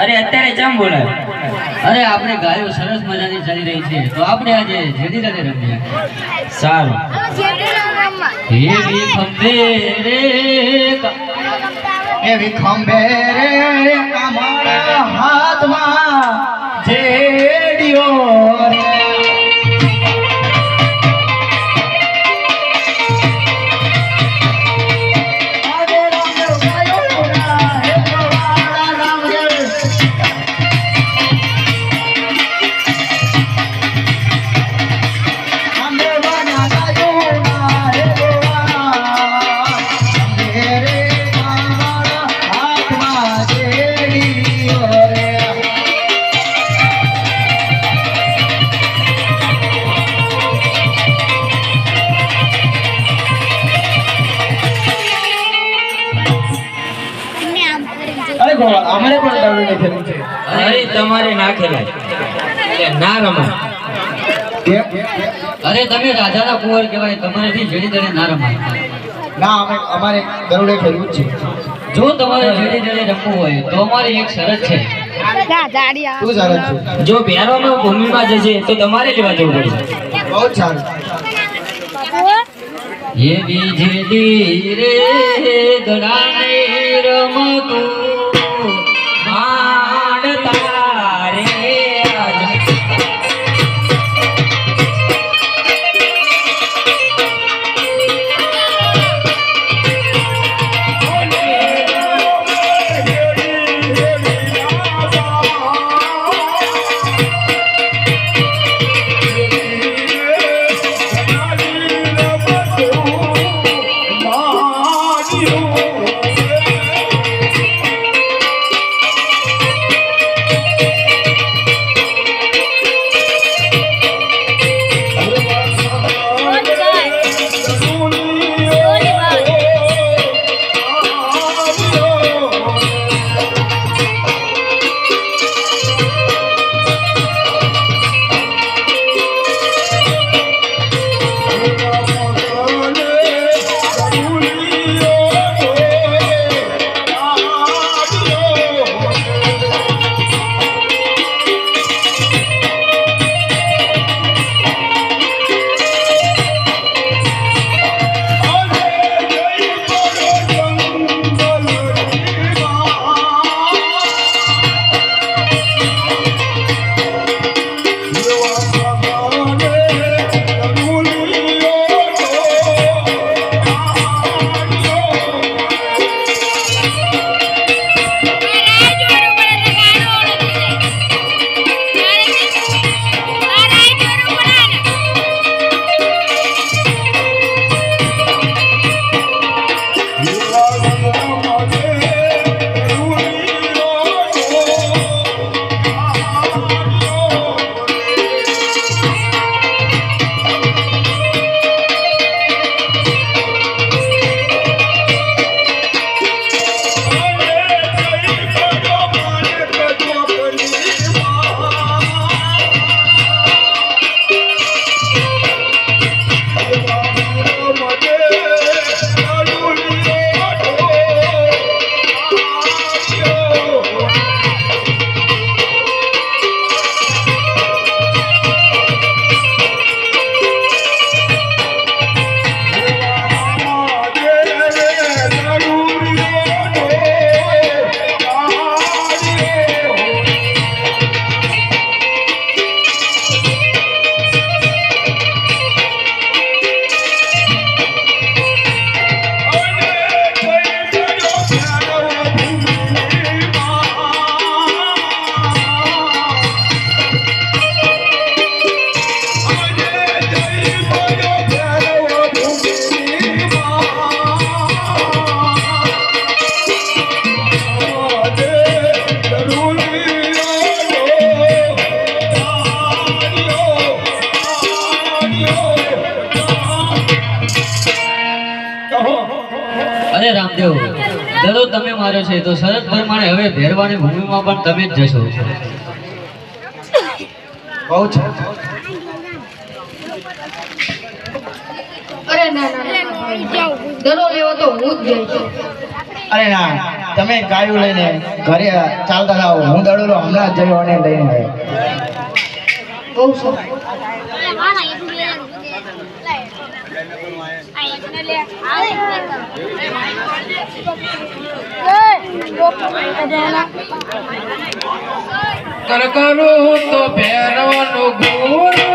અરે અત્યારે ચમ બોલાય? અરે આપણે ગાયો સરસ મજાની ચાલી રહી છે તો આપણે આજે જેડીલાને રમીએ. સારું. હે વિખંબે રે એ વિખંબે રે અમારા હાથમાં જેડિયો રે અમારે પણ દરડે ખેલવું છે. અરે તમારે ના ખેલાય, એટલે ના રમાય. અરે તમે રાજાના કુંવર કહેવાય, તમારેથી જેડીલાને ના રમાય. ના અમારે દરડે ખેલવું છે. જો તમારે જેડીલાને રમવું હોય તો અમારી એક શરત છે. શું સરસ છે? જો પહેરોનો ભૂમિમાં જશે તો તમારે લેવા જવું પડશે. બહુ સારું. ये बीजे रे दड़ाने रमतु માંડ તારે આજ અરે રામદેવ, દડો તમે માર્યો છે તો શરત પ્રમાણે હવે ભેરવાની ભૂમિમાં પણ તમે જ જશો. બહુ સરસ. અરે ના દડો લેવો તો હું જ જઈશ. અરે ના, તમે ગાયું લઈને ઘરે ચાલતા જાઓ. હું દડો હમણાં જ જયો અને લઈને આવ્યો. બહુ સરસ. કરકરું તો ભેરવાનું ગુરુ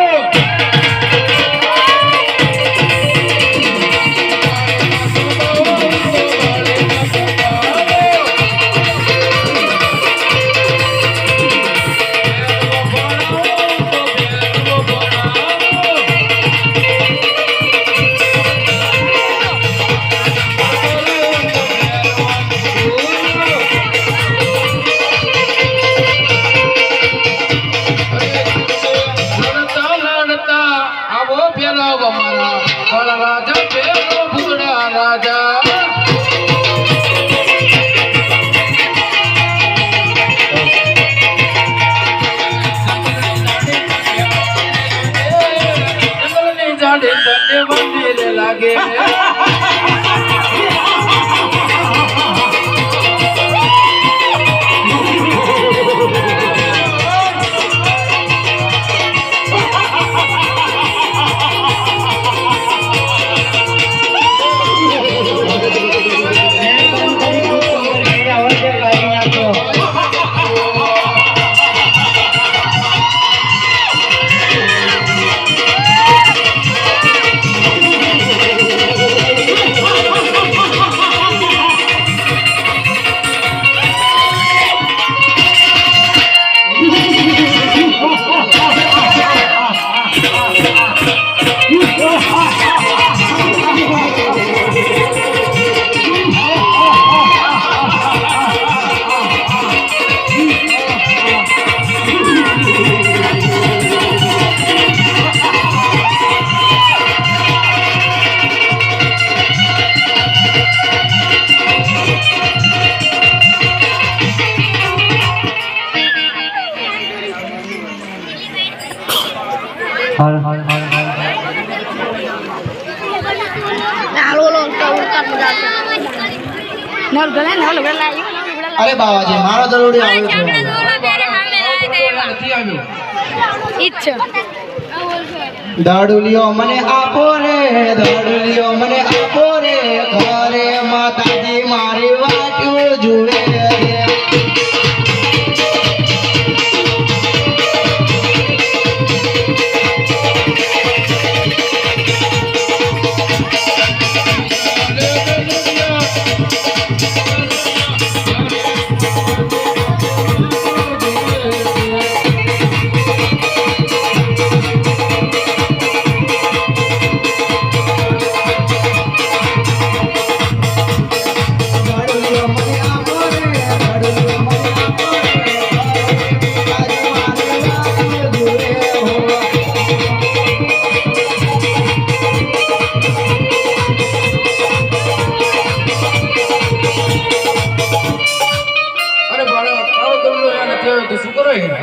રાજા પેલો ભૂડા રાજા જાડે તને મંદિર લાગે અરે બાવાજી, મારો દરોડી આવ્યો છે. દડુલિયો મને આપો રે, દડુલિયો મને આપો રે, ઘરે માતાજી મારી વાટ્યું જુએ રે.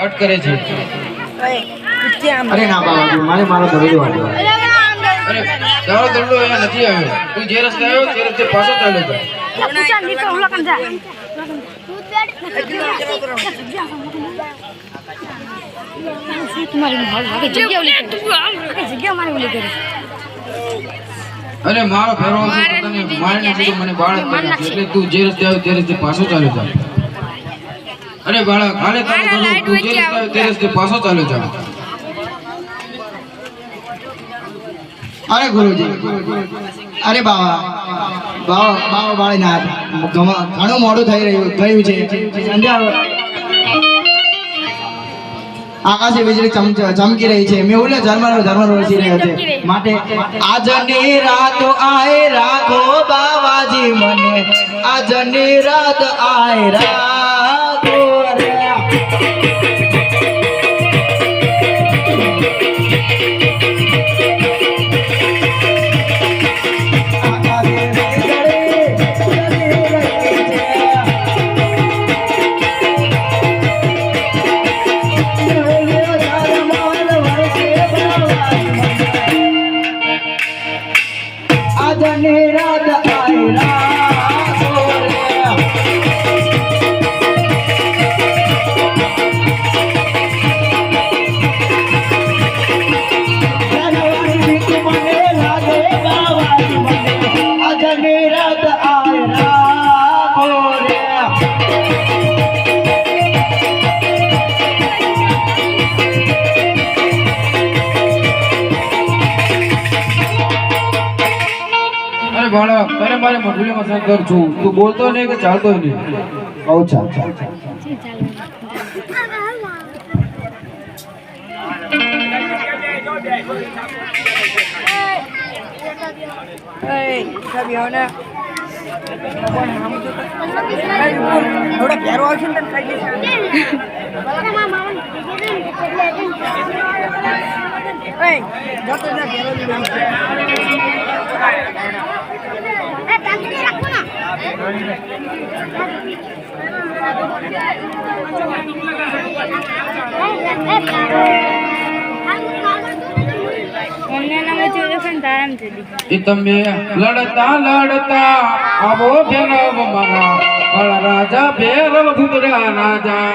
હટ કરે છે. અરે ના બાવાજી, મારે મારો દરોડી વાળ્યો. અરે તારો દંડો અહીંયા નથી આવ્યો. તું જે રસ્તે આવ્યો તે રસ્તે પાછો ચાલ્યો જા. અરે મારો ફેરવો છે તો તને મારીને સીધું મને બાળક કરે છે. એટલે તું જે રસ્તે આવ્યો તે રસ્તે પાછો ચાલ્યો જા. અરે બાળક, હાલે તારે દંડો, તું જે રસ્તે આવ્યો તે રસ્તે પાછો ચાલ્યો જા. અરે ગુરુજી, અરે બાવા બાળી ના, ઘણું મોડું થઈ ગયું છે. આકાશે વીજળી ચમકી રહી છે. મેં ઉલે ધર્મ વરસી રહ્યો છે. માટે આજની રાત આય રાખો બાવાજી મને, આજની રાત આય રાખો રે. આકાશે વીજળી બાળક તને મારે મંડળીમાં સંકર છું તું બોલતો નહીં કે ચાલતો નહીં અચ્છા અચ્છા અચ્છા એ તમે લડતા લડતા આવો ભેરવ મારા મારા રાજા ભેરવ ભૂતરા રાજા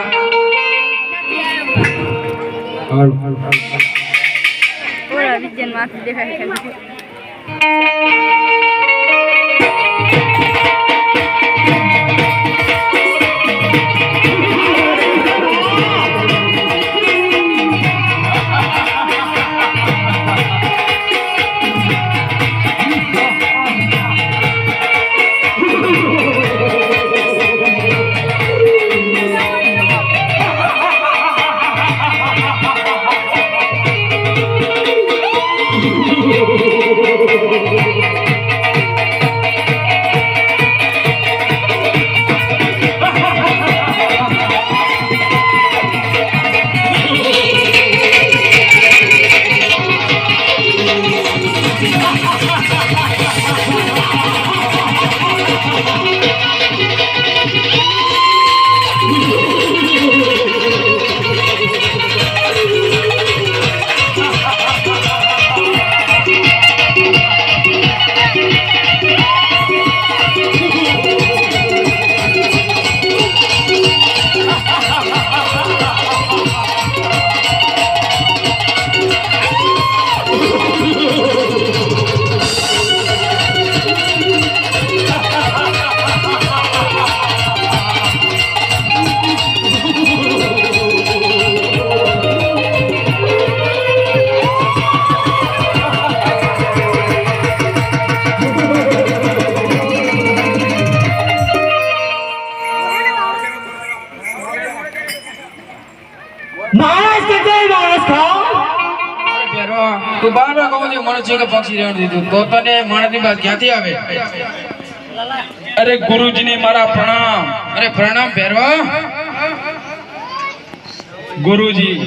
મહારાજ કે કઈ માણસ ખાઓ તું બાર કહું છું મનુષ્ય કે પક્ષી રહેવાનું દીધું તો તને માણસની વાત ક્યાંથી આવે અરે ગુરુજીને મારા પ્રણામ. અરે પ્રણામ ભેરવા ગુરુજી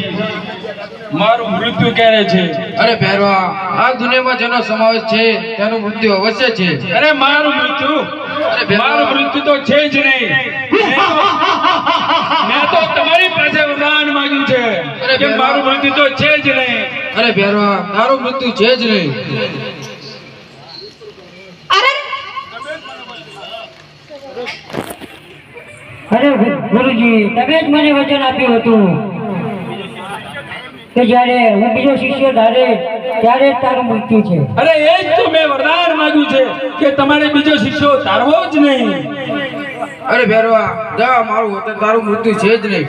મારું મૃત્યુ ક્યારે છે? અરે ભેરવા આ દુનિયામાં જેનો સમાવેશ છે તેનું મૃત્યુ અવશ્ય છે અરે મારું મૃત્યુ મારું મૃત્યુ તો છે જ નહીં. મેં તો તમારી પાસે વરદાન માંગ્યું છે કે મારું મૃત્યુ તો છે જ નહીં. અરે ભેરવા તારું મૃત્યુ છે જ નહીં. અરે ગુરુજી તમે જ મને વચન આપ્યું હતું કે જ્યારે હું બીજો શિષ્ય ધારે ત્યારે જ તારું મૃત્યુ છે. અરે એ જ તો મેં વરદાન માંગ્યું છે કે તમારે બીજો શિષ્યો તારવો જ નહીં. અરે ભેરવા જા મારું વતન તારું મૃત્યુ છે જ નહીં.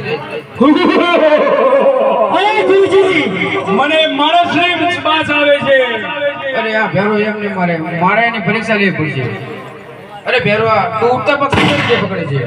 અરે ગુરુજી મને માણસની વિશ્વાસ આવે છે. અરે આ ભેરો એમ નહીં મારે એની પરીક્ષા લેવી પડશે. અરે ભેરવા તું ઉડતા પક્ષી કેવી રીતે પકડે છે?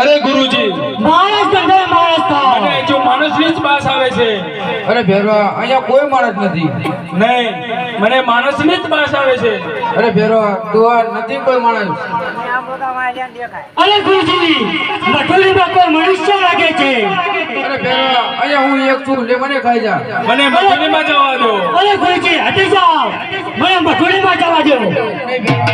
અરે ગુરુજી માણસ કરતા માણસ ખાઓ. મને જો માણસની જ બાસ આવે છે. અરે ભેરવા અહીંયા કોઈ માણસ નથી. નહીં મને માણસની જ બાસ આવે છે. અરે ભેરવા તું આ નથી કોઈ માણસ. અરે ગુરુજી મથુરીમાં કોઈ મનુષ્ય લાગે છે. અરે ભેરવા અહીંયા હું એક છું લે મને ખાઈ જા. મને મથુરીમાં જવા દો. અરે ગુરુજી હટી જાઓ મને મથુરીમાં જવા દો. નહીં ભેરવા.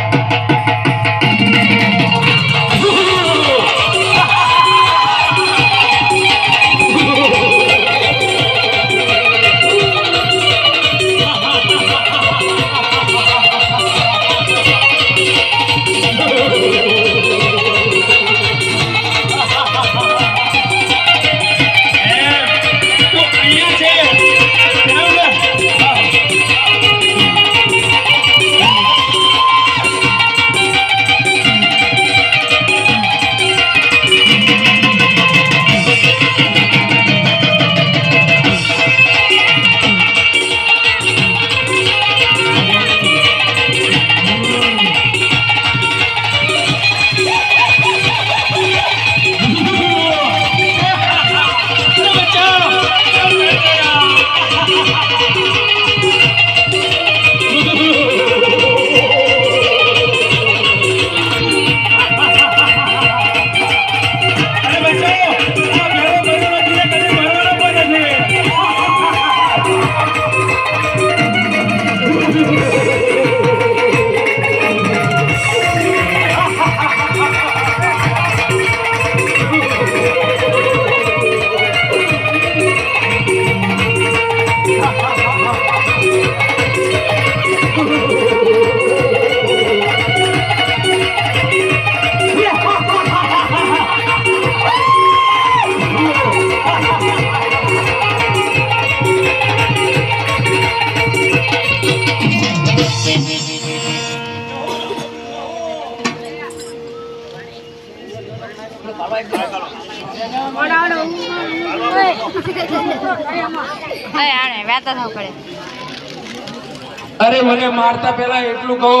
અરે મને મારતા પહેલા એટલું કહો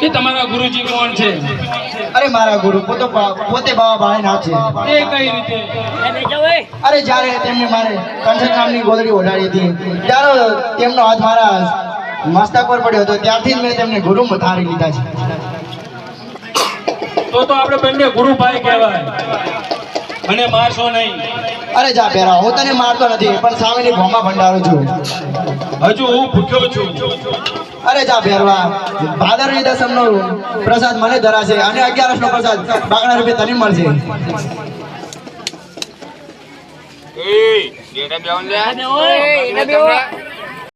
કે તમારા ગુરુજી કોણ છે? અરે મારા ગુરુ પોતે બાવા ભાળીનાથ છે. એ કઈ રીતે? અરે જ્યારે તેમને મારે કંઠક નામની ગોદડી ઓઢાડી હતી ત્યારે તેમનો હાથ મારા મસ્તક પર પડ્યો હતો. ત્યારથી જ મેં તેમને ગુરુ ધારી લીધા છે. તો આપણે બંને ગુરુભાઈ કહેવાય. મને મારશો નહીં. અરે જા પહેરા, હું તને મારતો નથી પણ સામેની ભોમાં ભંડારું છું. હજુ હું ભૂખ્યો છું. અરે જા ભેરવા, ભાદરવી દસમનો પ્રસાદ મને ધરાશે અને 11નો પ્રસાદ બાગણા રૂપે તને મળશે. એ બેટા બેવન લે.